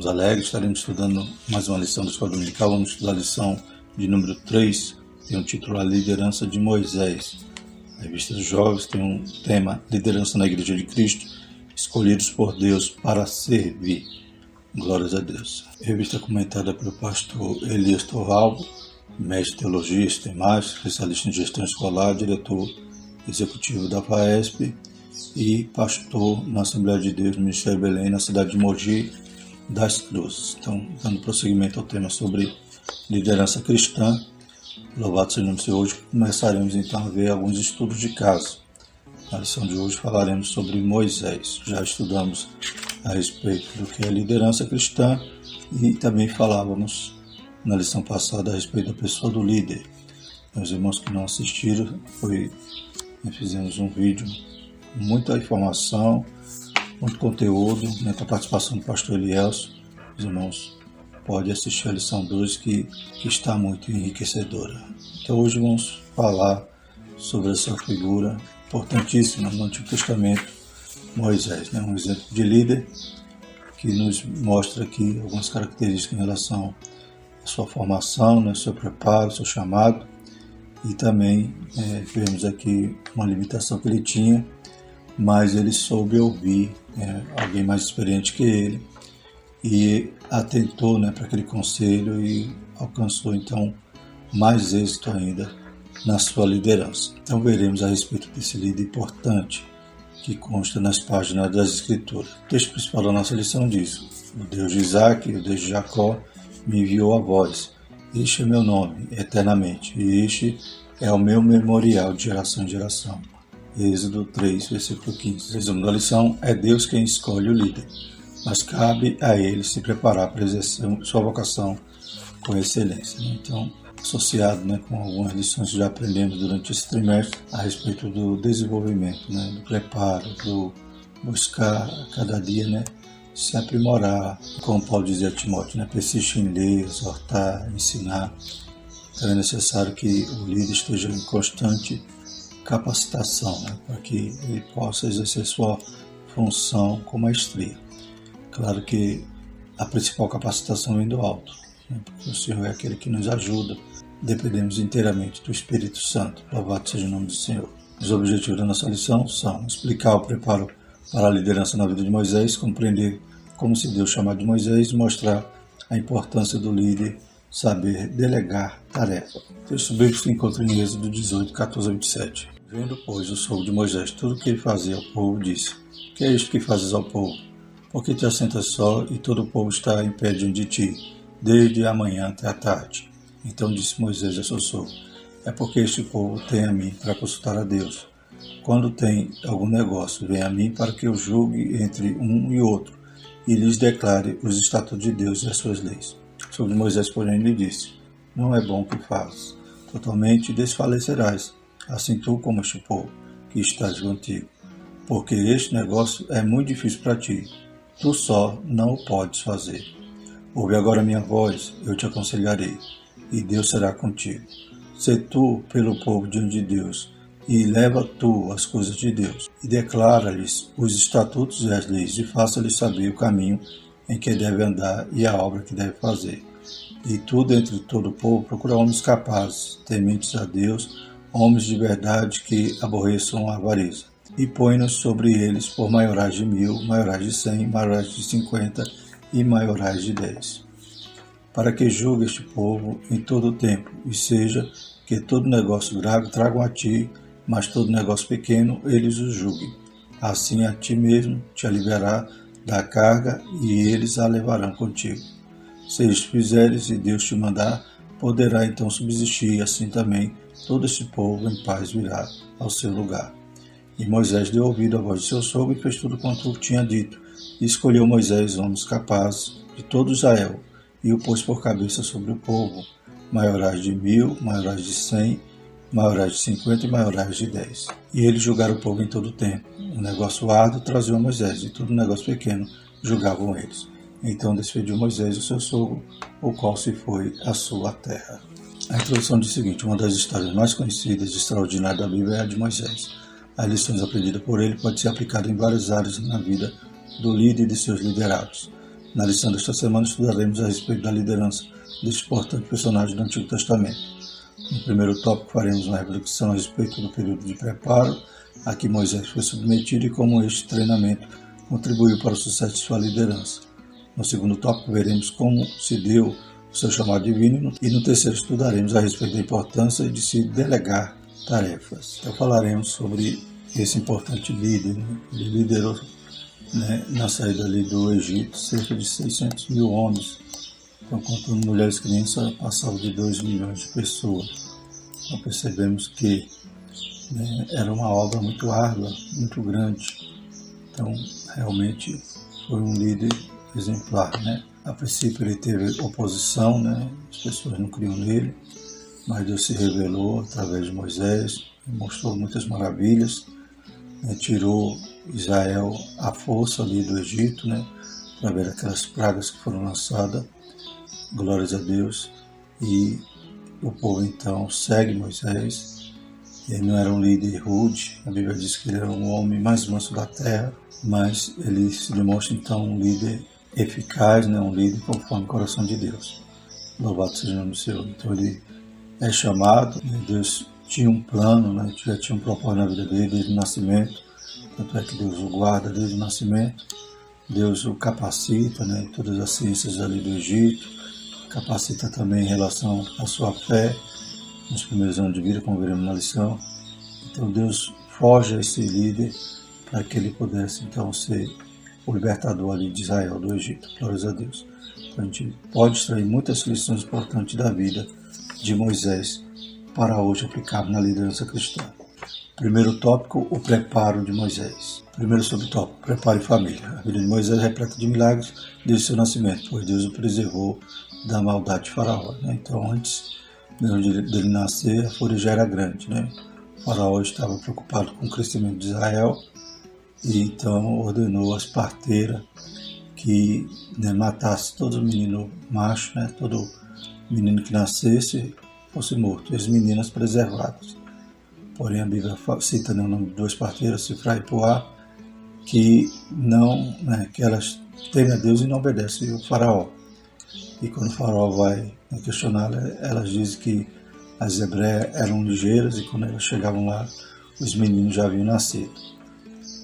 alegres, estaremos estudando mais uma lição da Escola Dominical. Vamos estudar a lição de número 3, tem um título A Liderança de Moisés. A revista dos Jovens tem um tema Liderança na Igreja de Cristo, escolhidos por Deus para servir. Glórias a Deus. Revista comentada pelo pastor Elias Torralvo, mestre de teologia, especialista em gestão escolar, diretor executivo da FAESP e pastor na Assembleia de Deus no Ministério Belém, na cidade de Mogi das Cruzes. Então, dando prosseguimento ao tema sobre liderança cristã, louvado seja o nome do Senhor. Hoje começaremos então a ver alguns estudos de caso. Na lição de hoje falaremos sobre Moisés. Já estudamos a respeito do que é liderança cristã e também falávamos na lição passada a respeito da pessoa do líder. Os irmãos que não assistiram, fizemos um vídeo com muita informação, muito conteúdo, com a participação do pastor Elielso. Os irmãos podem assistir a lição 2 que está muito enriquecedora. Então hoje vamos falar sobre essa figura importantíssima no Antigo Testamento, Moisés, um exemplo de líder que nos mostra aqui algumas características em relação à sua formação, seu preparo, seu chamado, e também vemos aqui uma limitação que ele tinha, mas ele soube ouvir alguém mais experiente que ele e atentou para aquele conselho e alcançou então mais êxito ainda na sua liderança. Então veremos a respeito desse líder importante que consta nas páginas das Escrituras. O texto principal da nossa lição diz: o Deus de Isaac e o Deus de Jacó me enviou a vós. Este é meu nome eternamente, e este é o meu memorial de geração em geração. Êxodo 3, versículo 15. Resumo da lição: é Deus quem escolhe o líder, mas cabe a ele se preparar para exercer sua vocação com excelência. Então, associado com algumas lições que já aprendemos durante esse trimestre a respeito do desenvolvimento, do preparo, do buscar cada dia se aprimorar, como Paulo dizia a Timóteo, persistir em ler, exortar, ensinar. Então é necessário que o líder esteja em constante capacitação, para que ele possa exercer sua função com maestria. Claro que a principal capacitação vem do alto, porque o Senhor é aquele que nos ajuda. Dependemos inteiramente do Espírito Santo. Louvado seja o nome do Senhor. Os objetivos da nossa lição são explicar o preparo para a liderança na vida de Moisés, compreender como se deu o chamado de Moisés, mostrar a importância do líder saber delegar tarefa. O texto bíblico se encontra em Êxodo 18, 14 a 27. Vendo, pois, o sogro de Moisés tudo o que ele fazia ao povo, disse: que é isto que fazes ao povo? Porque te assentas só e todo o povo está em pé diante de ti, desde a manhã até a tarde. Então disse Moisés a seu sogro: é porque este povo tem a mim para consultar a Deus. Quando tem algum negócio, vem a mim para que eu julgue entre um e outro, e lhes declare os estatutos de Deus e as suas leis. Sobre Moisés, porém, lhe disse: não é bom que fazes, totalmente desfalecerás, assim tu como este povo que estás contigo, porque este negócio é muito difícil para ti, tu só não o podes fazer. Ouve agora minha voz, eu te aconselharei, e Deus será contigo. Sê tu pelo povo diante de Deus, e leva tu as coisas de Deus, e declara-lhes os estatutos e as leis, e faça-lhes saber o caminho em que deve andar e a obra que deve fazer. E tu, dentre todo o povo, procura homens capazes, tementes a Deus, homens de verdade que aborreçam a avareza, e põe-nos sobre eles por maiorais de 1000, maiorais de 100, maiorais de 50 e maiorais de 10. Para que julgue este povo em todo o tempo, e seja que todo negócio grave tragam a ti, mas todo negócio pequeno eles o julguem. Assim a ti mesmo te aliviará da carga, e eles a levarão contigo. Se isto fizeres e Deus te mandar, poderá então subsistir, e assim também todo este povo em paz virá ao seu lugar. E Moisés deu ouvido à voz de seu sogro e fez tudo quanto tinha dito, e escolheu Moisés homens capazes de todo Israel, e o pôs por cabeça sobre o povo, maiorais de 1000, maiorais de 100, maiorais de 50 e maiorais de 10. E eles julgaram o povo em todo o tempo. O negócio árduo traziam Moisés, e todo negócio pequeno julgavam eles. Então despediu Moisés o seu sogro, o qual se foi à sua terra. A introdução diz o seguinte: uma das histórias mais conhecidas e extraordinárias da Bíblia é a de Moisés. As lições aprendidas por ele podem ser aplicadas em várias áreas na vida do líder e de seus liderados. Na lição desta semana estudaremos a respeito da liderança deste importante personagem do Antigo Testamento. No primeiro tópico faremos uma reflexão a respeito do período de preparo a que Moisés foi submetido e como este treinamento contribuiu para o sucesso de sua liderança. No segundo tópico veremos como se deu o seu chamado divino e no terceiro estudaremos a respeito da importância de se delegar tarefas. Então falaremos sobre esse importante líder. Ele liderou na saída ali do Egito cerca de 600 mil homens. Então, contando mulheres e crianças, passava de 2 milhões de pessoas. Então percebemos que era uma obra muito árdua, muito grande. Então realmente foi um líder exemplar. A princípio ele teve oposição, as pessoas não criam nele, mas Deus se revelou através de Moisés, mostrou muitas maravilhas, tirou Israel à força ali do Egito, através daquelas pragas que foram lançadas, glórias a Deus, e o povo então segue Moisés. Ele não era um líder rude, a Bíblia diz que ele era um homem mais manso da terra, mas ele se demonstra então um líder eficaz, um líder conforme o coração de Deus. Louvado seja o nome do Senhor. Então ele é chamado, Deus tinha um plano, já tinha um propósito na vida dele desde o nascimento, tanto é que Deus o guarda desde o nascimento, Deus o capacita, todas as ciências ali do Egito, capacita também em relação à sua fé, nos primeiros anos de vida, como veremos na lição. Então Deus forja esse líder para que ele pudesse então ser o libertador ali de Israel, do Egito. Glórias a Deus. Então a gente pode extrair muitas lições importantes da vida de Moisés para hoje aplicar na liderança cristã. Primeiro tópico, o preparo de Moisés. Primeiro subtópico, preparo e família. A vida de Moisés é repleta de milagres desde seu nascimento, pois Deus o preservou da maldade de Faraó. Então antes dele nascer, a fúria já era grande. O Faraó estava preocupado com o crescimento de Israel e então ordenou às parteiras que matasse todo menino macho, todo menino que nascesse fosse morto, e as meninas preservadas. Porém a Bíblia cita o nome de 2 parteiras, Sifra e Puá, que que elas temem a Deus e não obedecem ao Faraó. E quando o Faraó vai questioná-la, elas dizem que as hebreias eram ligeiras e quando elas chegavam lá, os meninos já haviam nascido.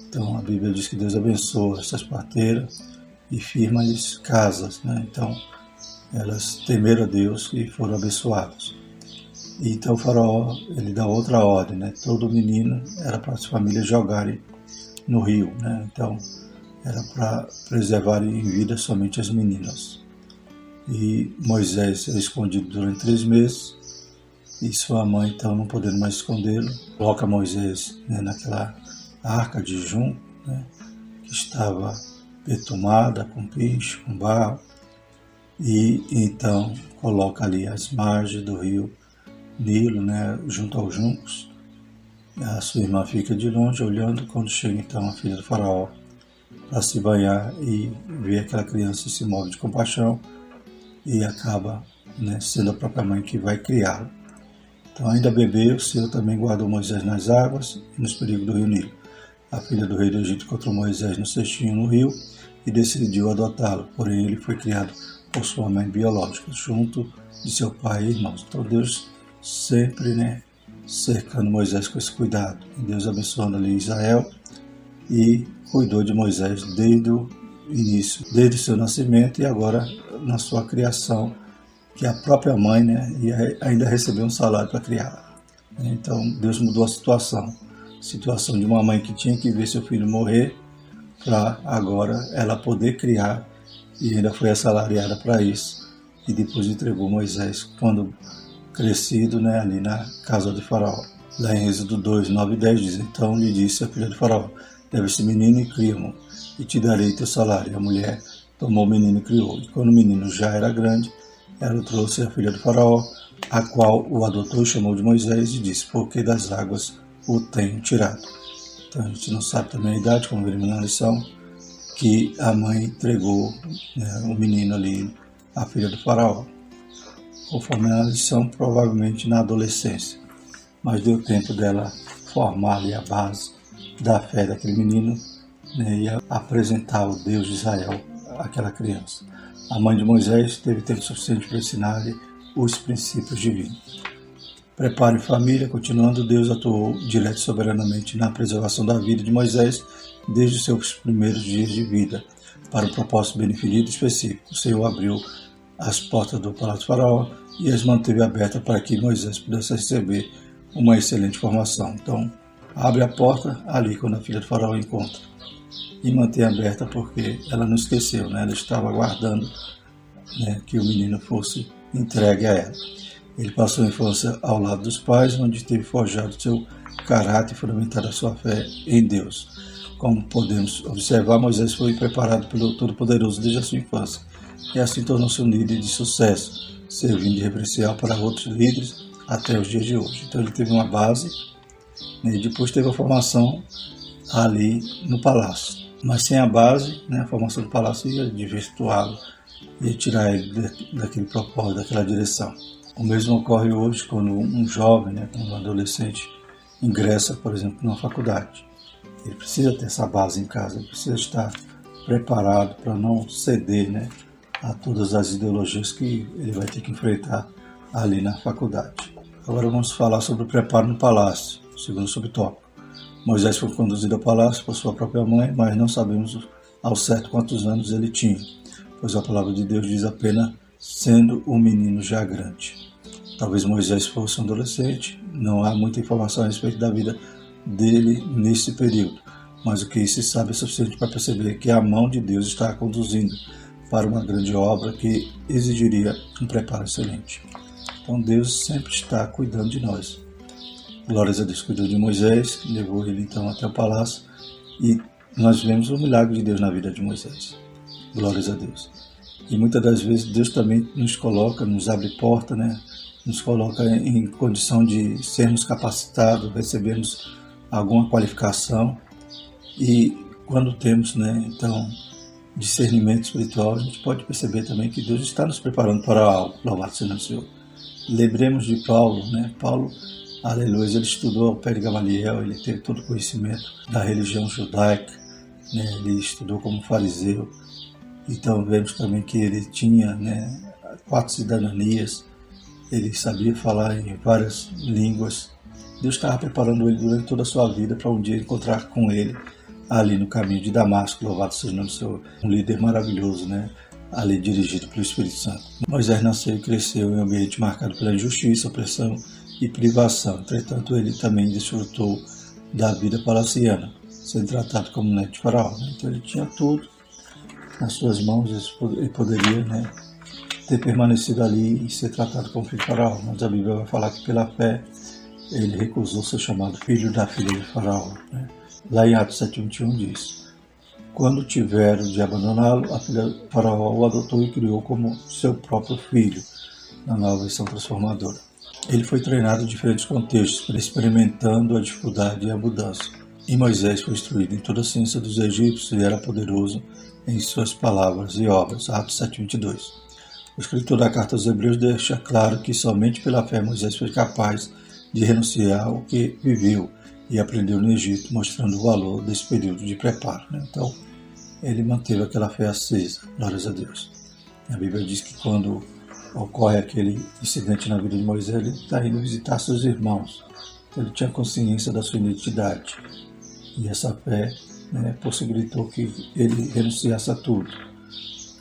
Então a Bíblia diz que Deus abençoa essas parteiras e firma-lhes casas. Então elas temeram a Deus e foram abençoadas. E então o Faraó ele dá outra ordem, todo menino era para as famílias jogarem no rio, então era para preservarem em vida somente as meninas. E Moisés é escondido durante 3 meses, e sua mãe, então, não podendo mais escondê-lo, coloca Moisés naquela arca de junco, que estava betumada com piche, com barro, e então coloca ali as margens do rio Nilo, junto aos juncos. A sua irmã fica de longe olhando. Quando chega então a filha do faraó para se banhar e vê aquela criança, se move de compaixão e acaba sendo a própria mãe que vai criá-lo. Então, ainda bebê, o Senhor também guardou Moisés nas águas e nos perigos do rio Nilo. A filha do rei do Egito encontrou Moisés no cestinho no rio e decidiu adotá-lo, porém ele foi criado por sua mãe biológica, junto de seu pai e irmãos. Então Deus sempre cercando Moisés com esse cuidado. E Deus abençoando ali Israel e cuidou de Moisés desde o início, desde o seu nascimento e agora na sua criação, que a própria mãe ainda recebeu um salário para criá-la. Então Deus mudou a situação de uma mãe que tinha que ver seu filho morrer para agora ela poder criar e ainda foi assalariada para isso. E depois entregou Moisés quando crescido ali na casa de Faraó. Lá em Êxodo 2, 9 e 10 diz: então lhe disse a filha de Faraó: leva esse menino e cria-mo, e te darei teu salário. E a mulher tomou o menino e criou. E quando o menino já era grande, ela o trouxe à filha de Faraó, a qual o adotou e chamou de Moisés e disse: porque das águas o tenho tirado. Então a gente não sabe também a idade, como veremos na lição, que a mãe entregou o menino ali à filha do Faraó. Conforme a lição, provavelmente na adolescência, mas deu tempo dela formar ali a base da fé daquele menino e apresentar o Deus de Israel aquela criança. A mãe de Moisés teve tempo suficiente para ensinar-lhe os princípios divinos. Preparo em família, continuando, Deus atuou direto e soberanamente na preservação da vida de Moisés desde os seus primeiros dias de vida, para um propósito bem definido e específico. O Senhor abriu as portas do palácio de Faraó e as manteve abertas para que Moisés pudesse receber uma excelente formação. Então, abre a porta ali quando a filha de Faraó encontra e mantém aberta porque ela não esqueceu, né? Ela estava aguardando, né, que o menino fosse entregue a ela. Ele passou a infância ao lado dos pais, onde teve forjado seu caráter e fundamentado a sua fé em Deus. Como podemos observar, Moisés foi preparado pelo Todo-Poderoso desde a sua infância, e assim tornou-se um líder de sucesso, servindo de referencial para outros líderes até os dias de hoje. Então ele teve uma base, né, e depois teve a formação ali no palácio. Mas sem a base, né, a formação do palácio ia desvirtuá-lo, ia tirar ele daquele propósito, daquela direção. O mesmo ocorre hoje quando um jovem, né, quando um adolescente ingressa, por exemplo, numa faculdade. Ele precisa ter essa base em casa, ele precisa estar preparado para não ceder, né, a todas as ideologias que ele vai ter que enfrentar ali na faculdade. Agora vamos falar sobre o preparo no palácio, segundo subtópico. Moisés foi conduzido ao palácio por sua própria mãe, mas não sabemos ao certo quantos anos ele tinha, pois a palavra de Deus diz apenas sendo um menino já grande. Talvez Moisés fosse um adolescente, não há muita informação a respeito da vida dele nesse período, mas o que se sabe é suficiente para perceber que a mão de Deus está conduzindo para uma grande obra que exigiria um preparo excelente. Então Deus sempre está cuidando de nós. Glórias a Deus, cuidou de Moisés, levou ele então até o palácio e nós vemos o milagre de Deus na vida de Moisés. Glórias a Deus. E muitas das vezes Deus também nos coloca, nos abre porta, né? Nos coloca em condição de sermos capacitados, recebermos alguma qualificação. E quando temos, né, então, discernimento espiritual, a gente pode perceber também que Deus está nos preparando para algo. Louvado seja o Senhor. Lembremos de Paulo, né? Paulo, aleluia, ele estudou ao pé de Gamaliel, ele teve todo o conhecimento da religião judaica, né? Ele estudou como fariseu. Então vemos também que ele tinha, né, 4 cidadanias, ele sabia falar em várias línguas. Deus estava preparando ele durante toda a sua vida para um dia encontrar com ele ali no caminho de Damasco. Louvado seja o nome do Senhor. Um líder maravilhoso, né, ali dirigido pelo Espírito Santo. Moisés nasceu e cresceu em um ambiente marcado pela injustiça, opressão e privação. Entretanto, ele também desfrutou da vida palaciana, sendo tratado como neto de Faraó. Então ele tinha tudo nas suas mãos, ele poderia, né, ter permanecido ali e ser tratado como filho de Faraó, mas a Bíblia vai falar que pela fé ele recusou ser chamado filho da filha de Faraó, né? Lá em Atos 7:21 diz: quando tiveram de abandoná-lo, a filha de Faraó o adotou e criou como seu próprio filho, na nova versão transformadora. Ele foi treinado em diferentes contextos, experimentando a dificuldade e a mudança. E Moisés foi instruído em toda a ciência dos egípcios e era poderoso em suas palavras e obras. Atos 7:22. O escritor da carta aos Hebreus deixa claro que somente pela fé Moisés foi capaz de renunciar ao que viveu e aprendeu no Egito, mostrando o valor desse período de preparo, né? Então, ele manteve aquela fé acesa, glórias a Deus. A Bíblia diz que quando ocorre aquele incidente na vida de Moisés, ele está indo visitar seus irmãos. Ele tinha consciência da sua identidade. E essa fé, né, possibilitou que ele renunciasse a tudo.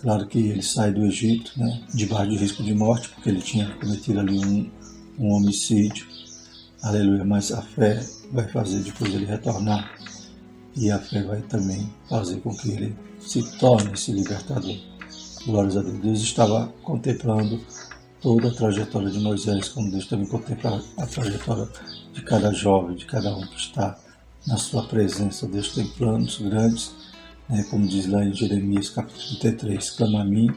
Claro que ele sai do Egito, né, debaixo de risco de morte, porque ele tinha cometido ali um homicídio. Aleluia, mas a fé vai fazer depois ele retornar. E a fé vai também fazer com que ele se torne esse libertador. Glórias a Deus. Deus estava contemplando toda a trajetória de Moisés, como Deus também contempla a trajetória de cada jovem, de cada um que está na sua presença. Deus tem planos grandes, né, como diz lá em Jeremias capítulo 33, clama a mim,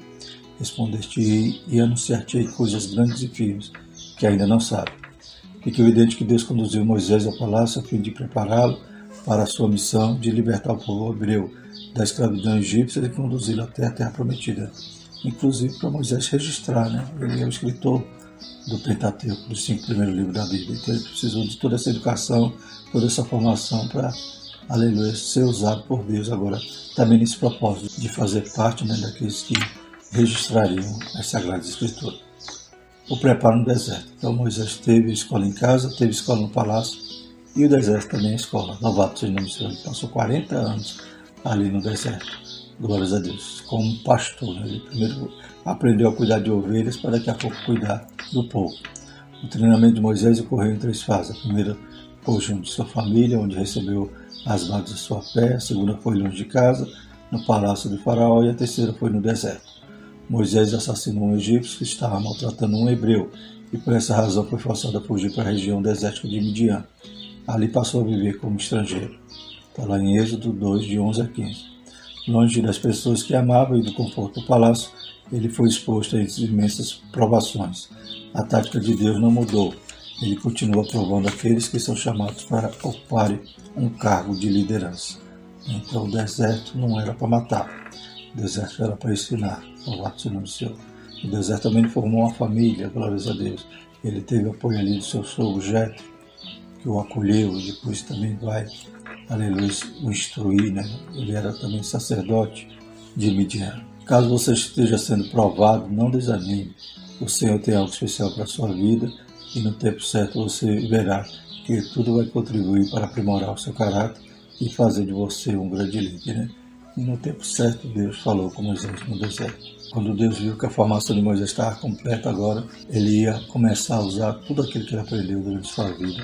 responder-te-ei e anunciar-te-ei coisas grandes e firmes que ainda não sabe. Fica evidente que Deus conduziu Moisés ao palácio a fim de prepará-lo para a sua missão de libertar o povo hebreu da escravidão egípcia e conduzi-lo até a terra prometida. Inclusive para Moisés registrar, né? Ele é o escritor do Pentateuco, dos 5 primeiros livros da Bíblia. Então ele precisou de toda essa educação, toda essa formação para aleluia, ser usado por Deus agora, também nesse propósito de fazer parte, né, daqueles que registrariam as Sagradas Escrituras. O preparo no deserto. Então Moisés teve escola em casa, teve escola no palácio, e o deserto também é escola. Louvado seja o nome do Senhor. Ele passou 40 anos ali no deserto. Glórias a Deus. Como pastor, né? Ele primeiro aprendeu a cuidar de ovelhas para daqui a pouco cuidar do povo. O treinamento de Moisés ocorreu em 3 fases. A primeira foi junto de sua família, onde recebeu as bases da sua fé. A segunda foi longe de casa, no palácio do faraó. E a terceira foi no deserto. Moisés assassinou um egípcio que estava maltratando um hebreu, e por essa razão foi forçado a fugir para a região desértica de Midian. Ali passou a viver como estrangeiro. Está lá em Êxodo 2, de 11 a 15. Longe das pessoas que amava e do conforto do palácio, ele foi exposto a imensas provações. A tática de Deus não mudou. Ele continua provando aqueles que são chamados para ocuparem um cargo de liderança. Então o deserto não era para matar. O deserto era para ensinar. Louvado seja o nome do Senhor. O deserto também formou uma família, glórias a Deus. Ele teve apoio ali do seu sogro Jetro, que o acolheu e depois também vai, aleluia, o instruir, né? Ele era também sacerdote de Midian. Caso você esteja sendo provado, não desanime. O Senhor tem algo especial para a sua vida e no tempo certo você verá que tudo vai contribuir para aprimorar o seu caráter e fazer de você um grande líder, né? E no tempo certo Deus falou com Moisés no deserto. Quando Deus viu que a formação de Moisés estava completa agora, ele ia começar a usar tudo aquilo que ele aprendeu durante sua vida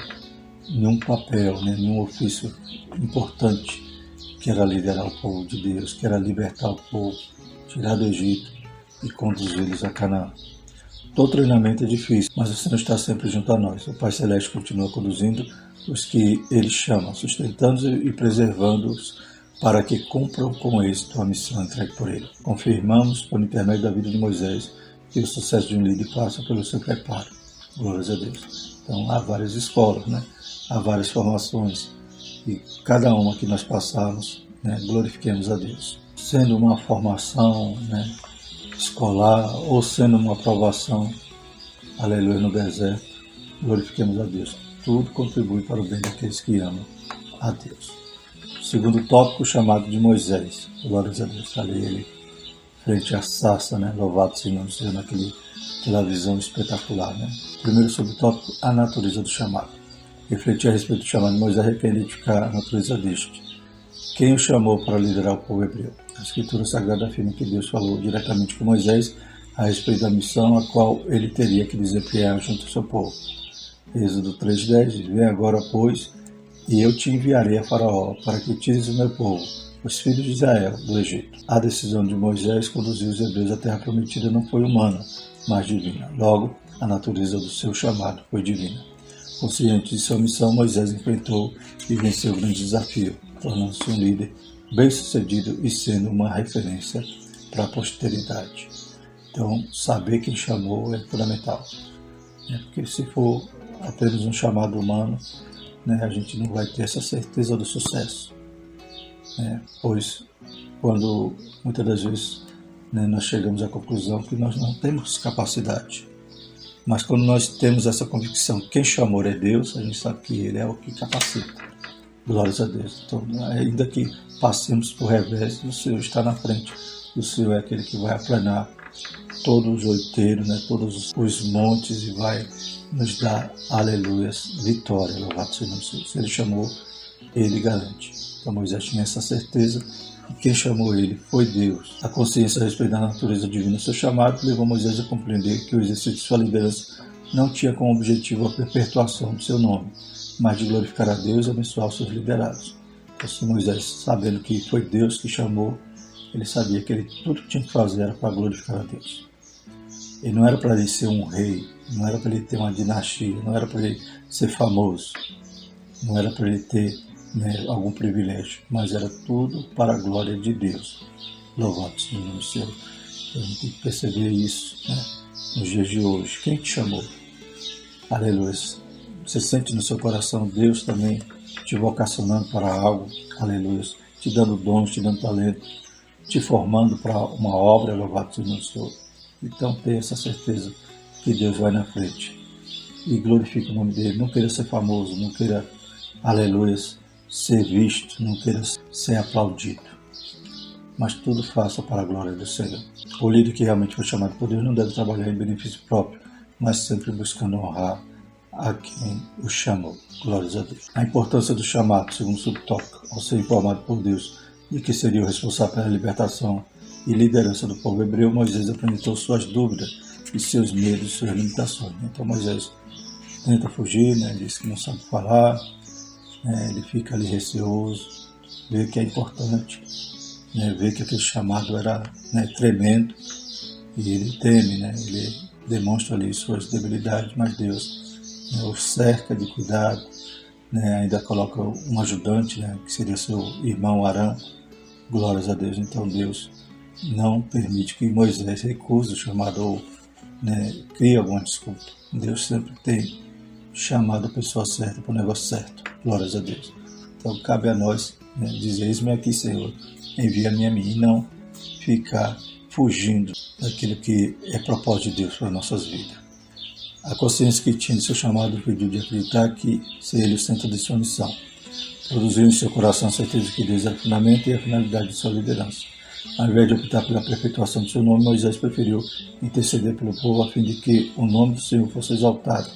em um papel, né, em um ofício importante, que era liderar o povo de Deus, que era libertar o povo, tirar do Egito e conduzi-los a Canaã. Todo treinamento é difícil, mas o Senhor está sempre junto a nós. O Pai Celeste continua conduzindo os que Ele chama, sustentando-os e preservando-os para que cumpram com êxito a missão entregue por Ele. Confirmamos, por intermédio da vida de Moisés, que o sucesso de um líder passa pelo seu preparo. Glórias a Deus. Então, há várias escolas, né? Há várias formações, e cada uma que nós passamos, né, glorifiquemos a Deus. Sendo uma formação, né, escolar ou sendo uma aprovação, aleluia, no deserto, glorifiquemos a Deus. Tudo contribui para o bem daqueles que amam a Deus. Segundo tópico, chamado de Moisés. Glórias a Deus. Está ali ele frente à sarça, né? Louvado seja o nome do Senhor, naquela visão espetacular, né? Primeiro subtópico, a natureza do chamado. Refletir a respeito do chamado de Moisés requer identificar a natureza deste. Quem o chamou para liderar o povo hebreu? A Escritura Sagrada afirma que Deus falou diretamente com Moisés a respeito da missão a qual ele teria que desempenhar junto ao seu povo. Êxodo 3,10. Vem agora, pois, e eu te enviarei a Faraó para que tires o meu povo, os filhos de Israel, do Egito. A decisão de Moisés conduzir os hebreus à terra prometida não foi humana, mas divina. Logo, a natureza do seu chamado foi divina. Consciente de sua missão, Moisés enfrentou e venceu o grande desafio, tornando-se um líder bem-sucedido e sendo uma referência para a posteridade. Então, saber quem chamou é fundamental. Porque se for apenas um chamado humano, né, a gente não vai ter essa certeza do sucesso. Pois, quando muitas das vezes, né, nós chegamos à conclusão que nós não temos capacidade. Mas quando nós temos essa convicção, quem chamou é Deus, a gente sabe que Ele é o que capacita. Glórias a Deus. Então, ainda que passemos por revés, o Senhor está na frente. O Senhor é aquele que vai aplanar todos os outeiros, né, todos os montes, e vai nos dar, aleluias, vitória. Louvado seja o nome do Senhor. Se Ele chamou, Ele garante. Então Moisés tinha essa certeza, e quem chamou ele foi Deus. A consciência a respeito da natureza divina do seu chamado levou Moisés a compreender que o exercício de sua liderança não tinha como objetivo a perpetuação do seu nome, mas de glorificar a Deus e abençoar os seus liderados. Então, Moisés, sabendo que foi Deus que chamou, ele sabia que tudo que tinha que fazer era para glorificar a Deus. E não era para ele ser um rei, não era para ele ter uma dinastia, não era para ele ser famoso, não era para ele ter, né, algum privilégio, mas era tudo para a glória de Deus. Louvado seja o nome do Senhor. A gente tem que perceber isso, né, nos dias de hoje. Quem te chamou? Aleluia. Você sente no seu coração Deus também te vocacionando para algo? Aleluia. Te dando dons, te dando talento, te formando para uma obra. Louvado seja o nome do Senhor. Então tenha essa certeza que Deus vai na frente e glorifique o nome dele. Não queira ser famoso, não queira, aleluia, ser visto, não queira ser aplaudido, mas tudo faça para a glória do Senhor. O líder que realmente foi chamado por Deus não deve trabalhar em benefício próprio, mas sempre buscando honrar a quem o chamou. Glórias a Deus. A importância do chamado, segundo o subtópico, ao ser informado por Deus de que seria o responsável pela libertação e liderança do povo hebreu, Moisés apresentou suas dúvidas e seus medos e suas limitações. Então Moisés tenta fugir, diz que não sabe falar, ele fica ali receoso, vê que é importante, vê que aquele chamado era tremendo e ele teme, ele demonstra ali suas debilidades, mas Deus o cerca de cuidado, ainda coloca um ajudante, que seria seu irmão Arão. Glórias a Deus. Então Deus não permite que Moisés recuse o chamado ou crie alguma desculpa. Deus sempre tem chamado a pessoa certa para o negócio certo. Glórias a Deus. Então cabe a nós dizer: eis-me aqui, Senhor, envia-me a mim, e não ficar fugindo daquilo que é propósito de Deus para as nossas vidas. A consciência que tinha de seu chamado impediu de acreditar que seria ele o centro de sua missão. Produziu em seu coração a certeza de que Deus era o fundamento e a finalidade de sua liderança. Ao invés de optar pela perpetuação de seu nome, Moisés preferiu interceder pelo povo a fim de que o nome do Senhor fosse exaltado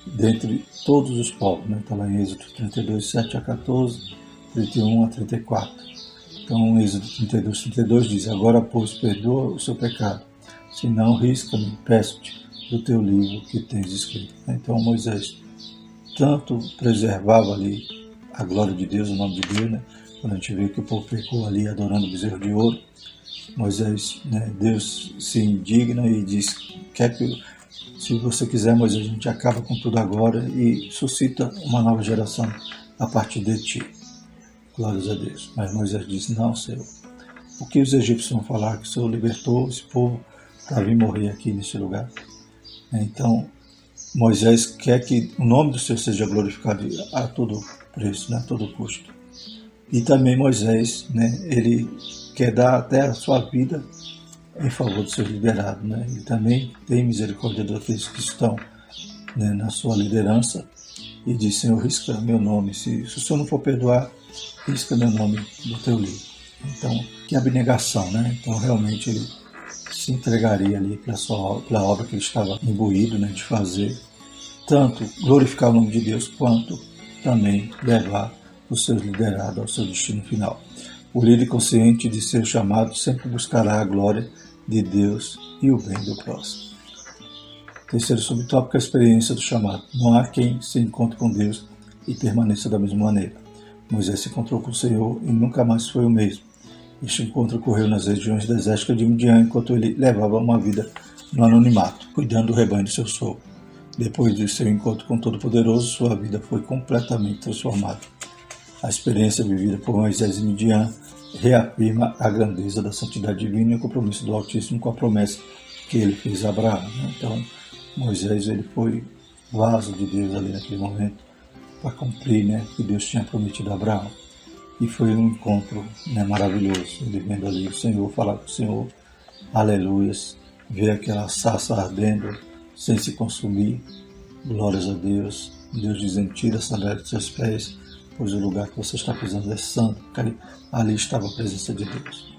dentre todos os povos. Está lá em Êxodo 32, 7 a 14, 31 a 34. Então, Êxodo 32, 32 diz: agora, pois, perdoa o seu pecado, senão risca-me, peço-te, do teu livro que tens escrito. Então Moisés tanto preservava ali a glória de Deus, o nome de Deus, quando a gente vê que o povo pecou ali adorando o bezerro de ouro, Moisés, Deus se indigna e diz: se você quiser, Moisés, a gente acaba com tudo agora e suscita uma nova geração a partir de ti. Glórias a Deus. Mas Moisés disse: não, Senhor, o que os egípcios vão falar? Que o Senhor libertou esse povo para vir morrer aqui nesse lugar. Então, Moisés quer que o nome do Senhor seja glorificado a todo preço, a todo custo. E também Moisés, ele quer dar até a sua vida em favor do seu liderado. Ele também tem misericórdia daqueles que estão na sua liderança e diz: Senhor, risca meu nome. Se o Senhor não for perdoar, risca meu nome do teu livro. Então, que abnegação, Então, realmente, ele se entregaria ali pela obra que ele estava imbuído de fazer, tanto glorificar o nome de Deus, quanto também levar os seus liderados ao seu destino final. O líder consciente de seu chamado sempre buscará a glória de Deus e o bem do próximo. Terceiro subtópico, a experiência do chamado. Não há quem se encontre com Deus e permaneça da mesma maneira. Moisés se encontrou com o Senhor e nunca mais foi o mesmo. Este encontro ocorreu nas regiões desérticas de Midian, enquanto ele levava uma vida no anonimato, cuidando do rebanho de seu sogro. Depois de seu encontro com o Todo-Poderoso, sua vida foi completamente transformada. A experiência vivida por Moisés em Midian reafirma a grandeza da santidade divina e o compromisso do Altíssimo com a promessa que ele fez a Abraão. Então, Moisés ele foi vaso de Deus ali naquele momento para cumprir que Deus tinha prometido a Abraão. E foi um encontro maravilhoso, ele vendo ali o Senhor, falar com o Senhor, aleluias, ver aquela sarça ardendo sem se consumir, glórias a Deus. Deus dizendo: tira a sandália dos seus pés, pois o lugar que você está pisando é santo, porque ali estava a presença de Deus.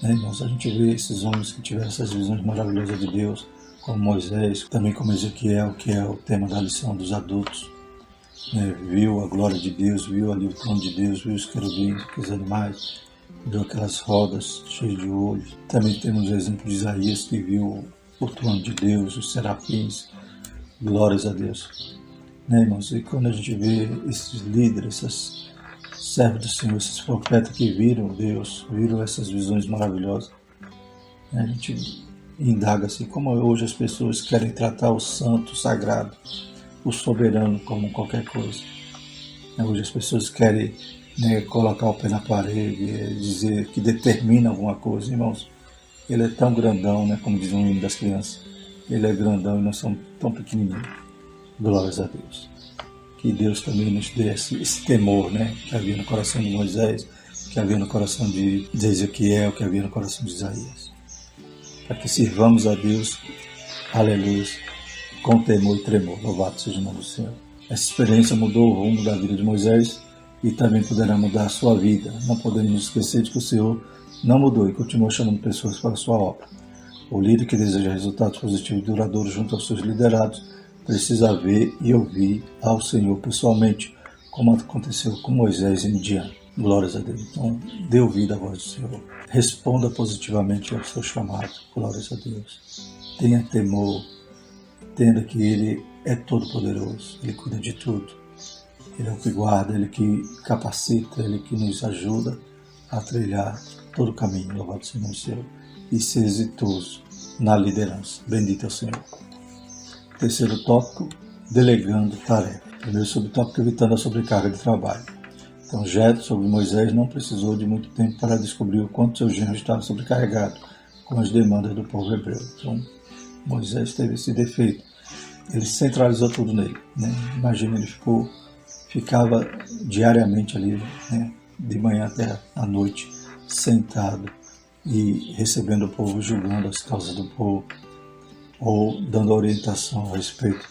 Irmãos, a gente vê esses homens que tiveram essas visões maravilhosas de Deus, como Moisés, também como Ezequiel, que é o tema da lição dos adultos. Viu a glória de Deus, viu ali o trono de Deus, viu os querubins, os animais, viu aquelas rodas cheias de olhos. Também temos o exemplo de Isaías, que viu o trono de Deus, os serafins, glórias a Deus. Irmãos, e quando a gente vê esses líderes, esses servos do Senhor, esses profetas que viram Deus, viram essas visões maravilhosas, a gente indaga assim, como hoje as pessoas querem tratar o santo, o sagrado, o soberano como qualquer coisa. Hoje as pessoas querem colocar o pé na parede, dizer que determina alguma coisa. Irmãos, ele é tão grandão, como diz um hino das crianças, ele é grandão e nós somos tão pequenininhos. Glórias a Deus. Que Deus também nos dê esse temor, que havia no coração de Moisés, que havia no coração de Ezequiel, que havia no coração de Isaías. Para que sirvamos a Deus, aleluia, com temor e tremor. Louvado seja o nome do Senhor. Essa experiência mudou o rumo da vida de Moisés e também poderá mudar a sua vida. Não podemos esquecer de que o Senhor não mudou e continua chamando pessoas para a sua obra. O líder que deseja resultados positivos e duradouros junto aos seus liderados precisa ver e ouvir ao Senhor pessoalmente, como aconteceu com Moisés e Midian. Glórias a Deus. Então, dê ouvido à voz do Senhor. Responda positivamente ao seu chamado. Glórias a Deus. Tenha temor. Entenda que Ele é todo-poderoso. Ele cuida de tudo. Ele é o que guarda, Ele que capacita, Ele que nos ajuda a trilhar todo o caminho. Louvado seja o Senhor. E ser exitoso na liderança. Bendito é o Senhor. Terceiro tópico, delegando tarefa. Primeiro subtópico, evitando a sobrecarga de trabalho. Então, Jetro, sobre Moisés, não precisou de muito tempo para descobrir o quanto seu genro estava sobrecarregado com as demandas do povo hebreu. Então, Moisés teve esse defeito. Ele centralizou tudo nele. Imagina, ele ficava diariamente ali, de manhã até a noite, sentado e recebendo o povo, julgando as causas do povo, ou dando orientação a respeito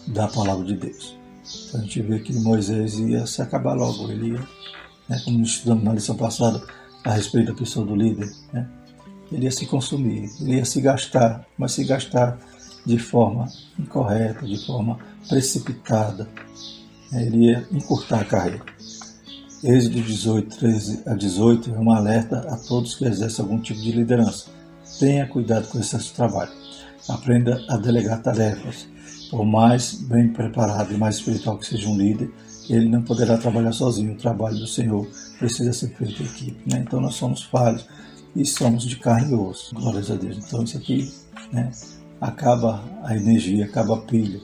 da palavra de Deus. Então a gente vê que Moisés ia se acabar logo, ele ia, como estudamos na lição passada a respeito da pessoa do líder, ele ia se consumir, ele ia se gastar, mas se gastar de forma incorreta, de forma precipitada, ele ia encurtar a carreira. Êxodo 18, 13 a 18 é um alerta a todos que exercem algum tipo de liderança. Tenha cuidado com o excesso de trabalho. Aprenda a delegar tarefas. Por mais bem preparado e mais espiritual que seja um líder, ele não poderá trabalhar sozinho. O trabalho do Senhor precisa ser feito em equipe. Então nós somos falhos e somos de carne e osso. Glórias a Deus. Então isso aqui acaba a energia, acaba a pilha.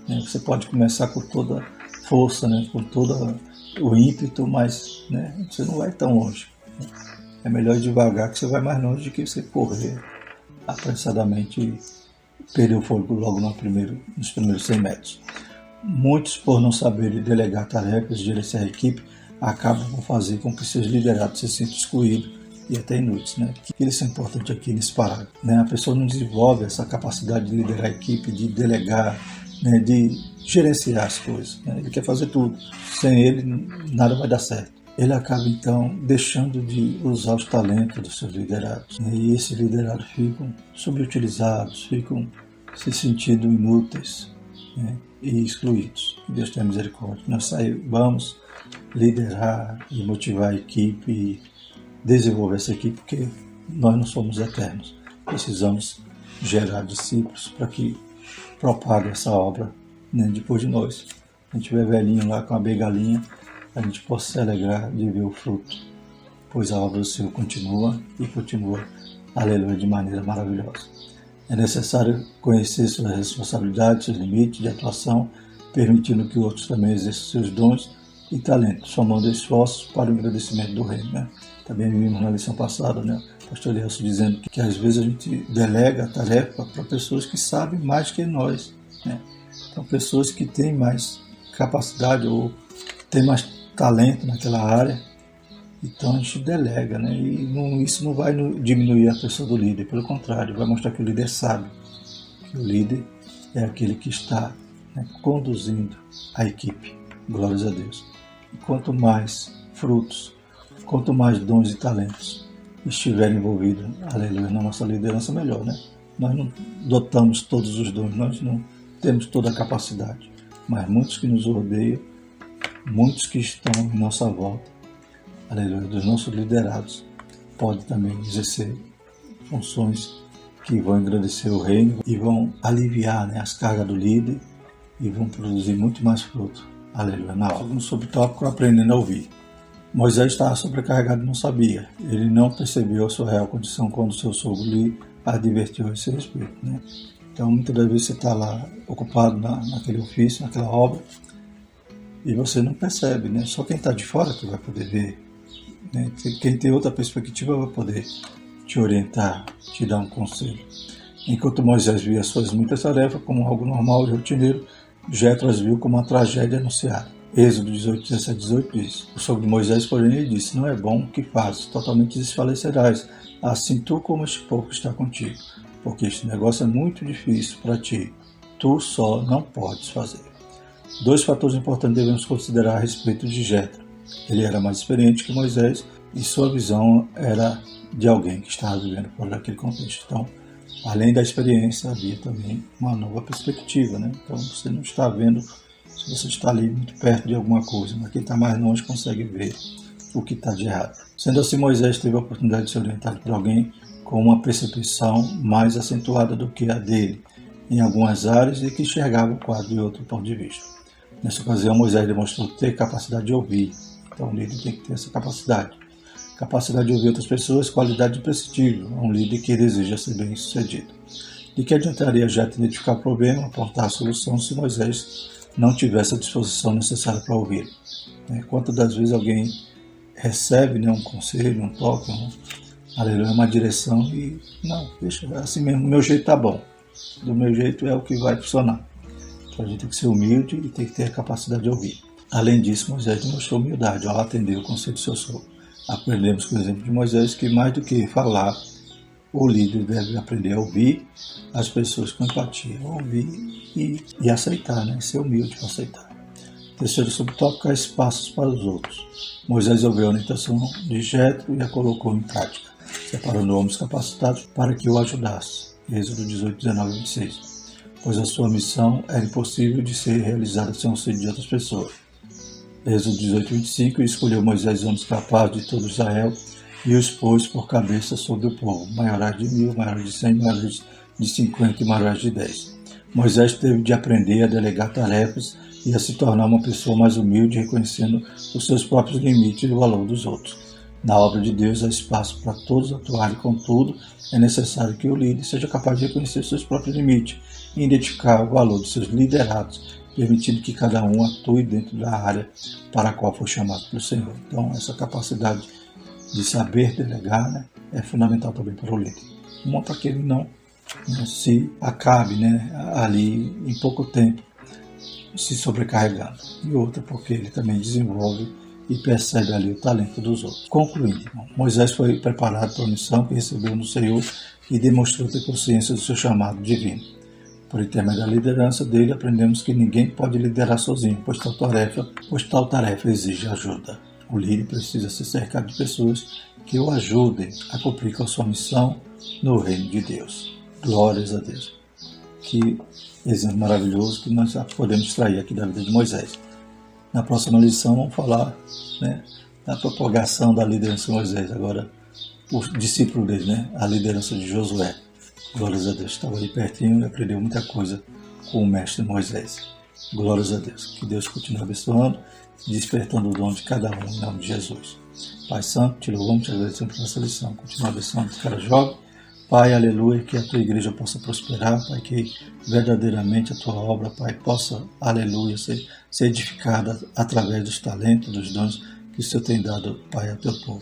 Você pode começar com toda força, com todo o ímpeto, mas você não vai tão longe. É melhor ir devagar, que você vai mais longe do que você correr apressadamente e perder o fôlego logo nos primeiros 100 metros. Muitos, por não saberem delegar tarefas e gerenciar a equipe, acabam por fazer com que seus liderados se sintam excluídos e até inúteis. O que isso é importante aqui nesse parágrafo? A pessoa não desenvolve essa capacidade de liderar a equipe, de delegar, de gerenciar as coisas. Ele quer fazer tudo. Sem ele, nada vai dar certo. Ele acaba, então, deixando de usar os talentos dos seus liderados. E esses liderados ficam subutilizados, ficam se sentindo inúteis e excluídos. Que Deus tenha misericórdia. Nós saibamos liderar e motivar a equipe e desenvolver essa equipe, porque nós não somos eternos. Precisamos gerar discípulos para que propague essa obra depois de nós. A gente vê velhinho lá com a bengalinha, a gente possa se alegrar de ver o fruto, pois a obra do Senhor continua e continua, aleluia, de maneira maravilhosa. É necessário conhecer suas responsabilidades, seus limites de atuação, permitindo que outros também exerçam seus dons e talentos, somando esforços para o engrandecimento do reino. Também vimos na lição passada, o pastor Elielson dizendo que às vezes a gente delega a tarefa para pessoas que sabem mais que nós. Então, pessoas que têm mais capacidade ou têm mais talento naquela área, então a gente delega, e isso não vai diminuir a pessoa do líder, pelo contrário, vai mostrar que o líder sabe, que o líder é aquele que está conduzindo a equipe. Glórias a Deus. E quanto mais frutos, quanto mais dons e talentos estiverem envolvidos, aleluia, na nossa liderança, melhor, Nós não dotamos todos os dons, nós não temos toda a capacidade, mas muitos que nos rodeiam, muitos que estão em nossa volta, aleluia, dos nossos liderados, podem também exercer funções que vão engrandecer o reino e vão aliviar as cargas do líder e vão produzir muito mais fruto, aleluia, na obra. No subtópico, aprendendo a ouvir. Moisés estava sobrecarregado e não sabia. Ele não percebeu a sua real condição quando seu sogro lhe advertiu a esse respeito. Então, muitas das vezes você está lá ocupado naquele ofício, naquela obra, e você não percebe, Só quem está de fora que vai poder ver, Quem tem outra perspectiva vai poder te orientar, te dar um conselho. Enquanto Moisés via suas muitas tarefas como algo normal e rotineiro, Jetro as viu como uma tragédia anunciada. Êxodo 18, 17, 18 diz: O sogro de Moisés, porém, lhe disse: Não é bom o que fazes, totalmente desfalecerás, assim tu como este povo está contigo, porque este negócio é muito difícil para ti, tu só não podes fazer. Dois fatores importantes devemos considerar a respeito de Jetro. Ele era mais experiente que Moisés e sua visão era de alguém que estava vivendo por aquele contexto. Então, além da experiência, havia também uma nova perspectiva, né? Então, você não está vendo se você está ali muito perto de alguma coisa, mas quem está mais longe consegue ver o que está de errado. Sendo assim, Moisés teve a oportunidade de ser orientado por alguém com uma percepção mais acentuada do que a dele, em algumas áreas, e que enxergava o quadro de outro ponto de vista. Nessa ocasião, Moisés demonstrou ter capacidade de ouvir. Então, o líder tem que ter essa capacidade. Capacidade de ouvir outras pessoas, qualidade imprescindível a um líder que deseja ser bem-sucedido. De que adiantaria já identificar o problema, apontar a solução, se Moisés não tivesse a disposição necessária para ouvir? Quantas das vezes alguém recebe, né, um conselho, um toque, uma direção e não, deixa assim mesmo, do meu jeito tá bom, do meu jeito é o que vai funcionar. Então a gente tem que ser humilde e tem que ter a capacidade de ouvir. Além disso, Moisés demonstrou humildade ao atender o conselho do seu sogro. Aprendemos com o exemplo de Moisés que mais do que falar, o líder deve aprender a ouvir as pessoas com empatia, ouvir e aceitar, né? Ser humilde para aceitar. Terceiro subtópico é espaços para os outros. Moisés ouviu a orientação de Jetro e a colocou em prática, separando homens capacitados para que o ajudasse. Êxodo 18, 19 e 26. Pois a sua missão era impossível de ser realizada sem o auxílio de outras pessoas. Êxodo 18, 25. E escolheu Moisés homens capazes de todo Israel e os pôs por cabeça sobre o povo, maiores de 1000, maiores de 100, maiores de 50 e maiores de 10. Moisés teve de aprender a delegar tarefas e a se tornar uma pessoa mais humilde, reconhecendo os seus próprios limites e o valor dos outros. Na obra de Deus há espaço para todos atuarem, contudo, é necessário que o líder seja capaz de reconhecer seus próprios limites e identificar o valor de seus liderados, permitindo que cada um atue dentro da área para a qual foi chamado pelo Senhor. Então, essa capacidade de saber delegar, né, é fundamental também para o líder. Uma para que ele não se acabe, né, ali em pouco tempo se sobrecarregando. E outra porque ele também desenvolve e percebe ali o talento dos outros. Concluindo, Moisés foi preparado para a missão que recebeu no Senhor e demonstrou ter consciência do seu chamado divino. Por intermédio da liderança dele, aprendemos que ninguém pode liderar sozinho, pois tal tarefa exige ajuda. O líder precisa se cercar de pessoas que o ajudem a cumprir com a sua missão no reino de Deus. Glórias a Deus. Que exemplo maravilhoso que nós podemos extrair aqui da vida de Moisés. Na próxima lição vamos falar, né, da propagação da liderança de Moisés. Agora, o discípulo dele, né, a liderança de Josué. Glórias a Deus. Estava ali pertinho e aprendeu muita coisa com o mestre Moisés. Glórias a Deus. Que Deus continue abençoando e despertando o dom de cada um em nome de Jesus. Pai Santo, te louvamos, te agradecemos por essa lição. Continua abençoando os caras jovens. Pai, aleluia, que a tua igreja possa prosperar, Pai, que verdadeiramente a tua obra, Pai, possa, aleluia, ser edificada através dos talentos, dos dons que o Senhor tem dado, Pai, ao teu povo.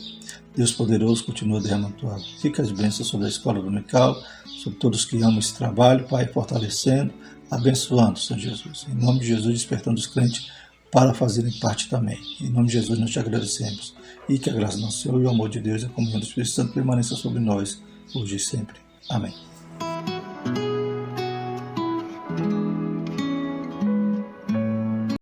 Deus poderoso, continua derramando tua rica as bênçãos sobre a escola dominical, sobre todos que amam esse trabalho, Pai, fortalecendo, abençoando, Senhor Jesus. Em nome de Jesus, despertando os crentes para fazerem parte também. Em nome de Jesus, nós te agradecemos. E que a graça do nosso Senhor e o amor de Deus e a comunhão do Espírito Santo permaneça sobre nós, hoje e sempre. Amém.